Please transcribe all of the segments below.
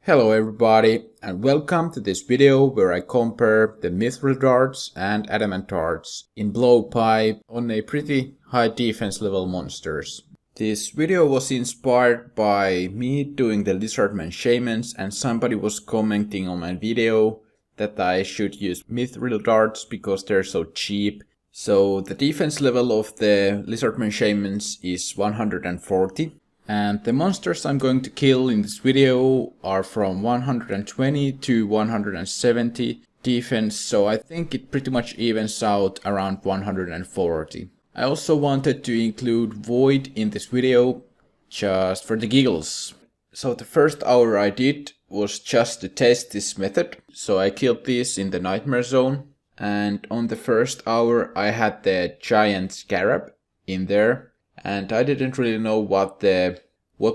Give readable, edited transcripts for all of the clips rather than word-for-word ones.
Hello everybody, and welcome to this video where I compare the mithril darts and adamant darts in Blowpipe on a pretty high defense level monsters. This video was inspired by me doing the Lizardman Shamans, and somebody was commenting on my video that I should use mithril darts because they're so cheap. So the defense level of the Lizardman Shamans is 140. And the monsters I'm going to kill in this video are from 120 to 170 defense, so I think it pretty much evens out around 140. I also wanted to include Void in this video, just for the giggles. So the first hour I did was just to test this method, so I killed these in the Nightmare Zone, and on the first hour I had the giant scarab in there. And I didn't really know what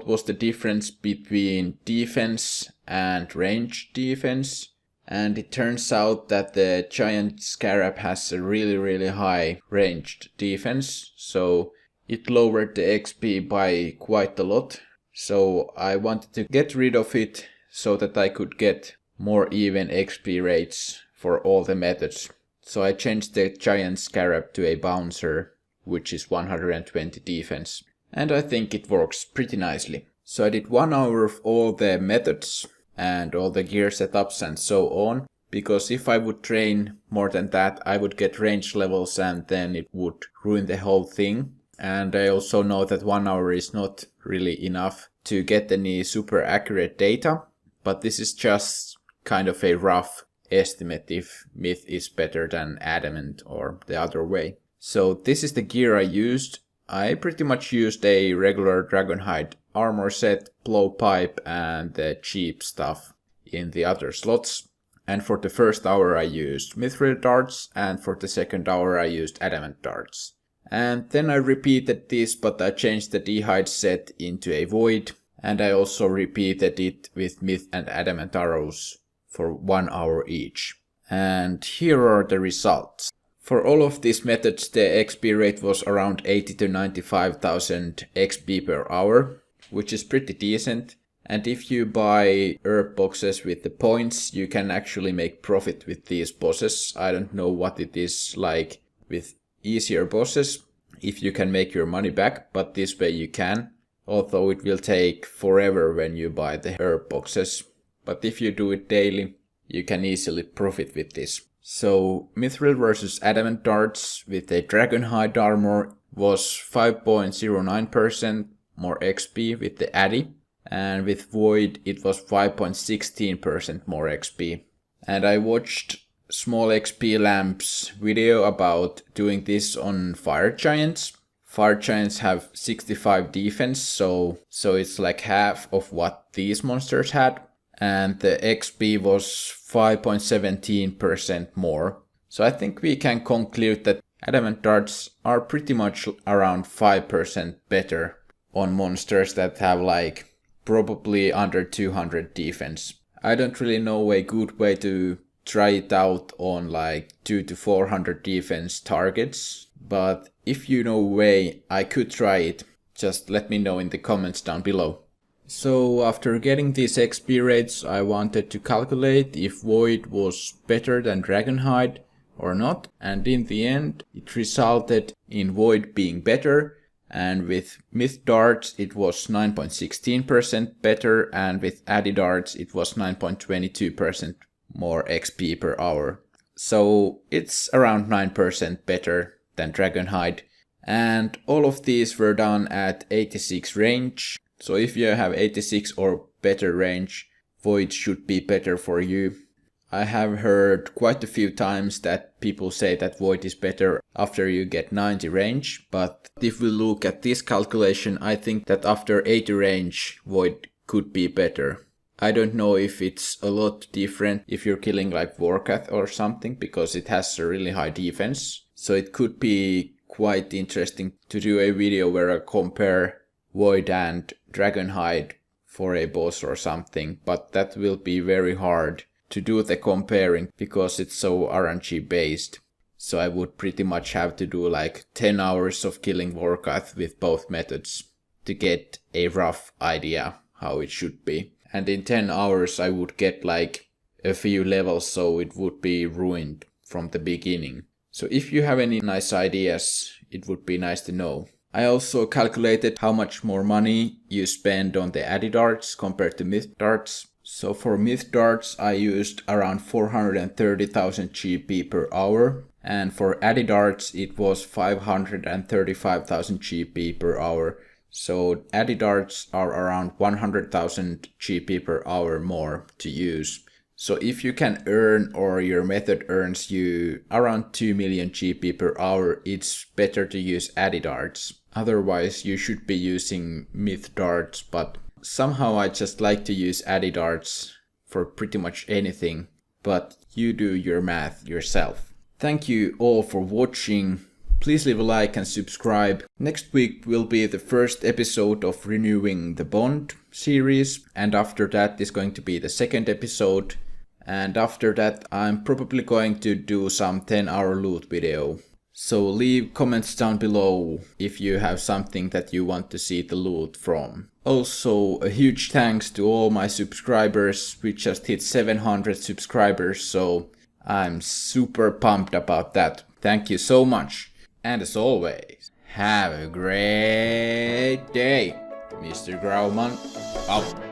was the difference between defense and range defense. And it turns out that the giant scarab has a really high ranged defense. So it lowered the XP by quite a lot. So I wanted to get rid of it so that I could get more even XP rates for all the methods. So I changed the giant scarab to a bouncer, which is 120 defense. And I think it works pretty nicely. So I did 1 hour of all the methods and all the gear setups and so on. Because if I would train more than that, I would get range levels and then it would ruin the whole thing. And I also know that 1 hour is not really enough to get any super accurate data. But this is just kind of a rough estimate if Mith is better than adamant or the other way. So this is the gear I used. I pretty much used a regular dragonhide armor set, blowpipe and the cheap stuff in the other slots. And for the first hour I used mithril darts, and for the second hour I used adamant darts. And then I repeated this, but I changed the dhide set into a void, and I also repeated it with myth and adamant arrows for 1 hour each. And here are the results. For all of these methods, the XP rate was around 80 to 95,000 XP per hour, which is pretty decent. And if you buy herb boxes with the points, you can actually make profit with these bosses. I don't know what it is like with easier bosses, if you can make your money back, but this way you can. Although it will take forever when you buy the herb boxes. But if you do it daily, you can easily profit with this. So mithril versus adamant darts with a dragonhide armor was 5.09% more XP with the Addy, and with void it was 5.16% more XP. And I watched Small XP Lamp's video about doing this on fire giants. Fire giants have 65 defense, so it's like half of what these monsters had. And the XP was 5.17% more. So I think we can conclude that adamant darts are pretty much around 5% better on monsters that have like probably under 200 defense. I don't really know a good way to try it out on like 200 to 400 defense targets. But if you know a way I could try it, just let me know in the comments down below. So after getting these XP rates, I wanted to calculate if Void was better than Dragonhide or not, and in the end it resulted in Void being better, and with Myth darts it was 9.16% better, and with Addy darts it was 9.22% more XP per hour. So it's around 9% better than Dragonhide, and all of these were done at 86 range. So if you have 86 or better range, Void should be better for you. I have heard quite a few times that people say that Void is better after you get 90 range, but if we look at this calculation, I think that after 80 range, Void could be better. I don't know if it's a lot different if you're killing like Warcath or something, because it has a really high defense. So it could be quite interesting to do a video where I compare Void and Dragonhide for a boss or something, but that will be very hard to do the comparing because it's so RNG based. So I would pretty much have to do like 10 hours of killing Warcath with both methods to get a rough idea how it should be. and in 10 hours I would get like a few levels, so it would be ruined from the beginning. So if you have any nice ideas, it would be nice to know. I also calculated how much more money you spend on the Addy darts compared to Mith darts. So for Mith darts I used around 430,000 GP per hour, and for Addy darts it was 535,000 GP per hour. So Addy darts are around 100,000 GP per hour more to use. So if you can earn, or your method earns you around 2 million GP per hour, it's better to use Addy darts. Otherwise you should be using Mith darts, but somehow I just like to use Addy darts for pretty much anything. But you do your math yourself. Thank you all for watching. Please leave a like and subscribe. Next week will be the first episode of Renewing the Bond series, and after that is going to be the second episode. And after that I'm probably going to do some 10-hour loot video. So leave comments down below if you have something that you want to see the loot from. Also a huge thanks to all my subscribers. We just hit 700 subscribers, so I'm super pumped about that. Thank you so much. And as always, have a great day. MrGrauman out.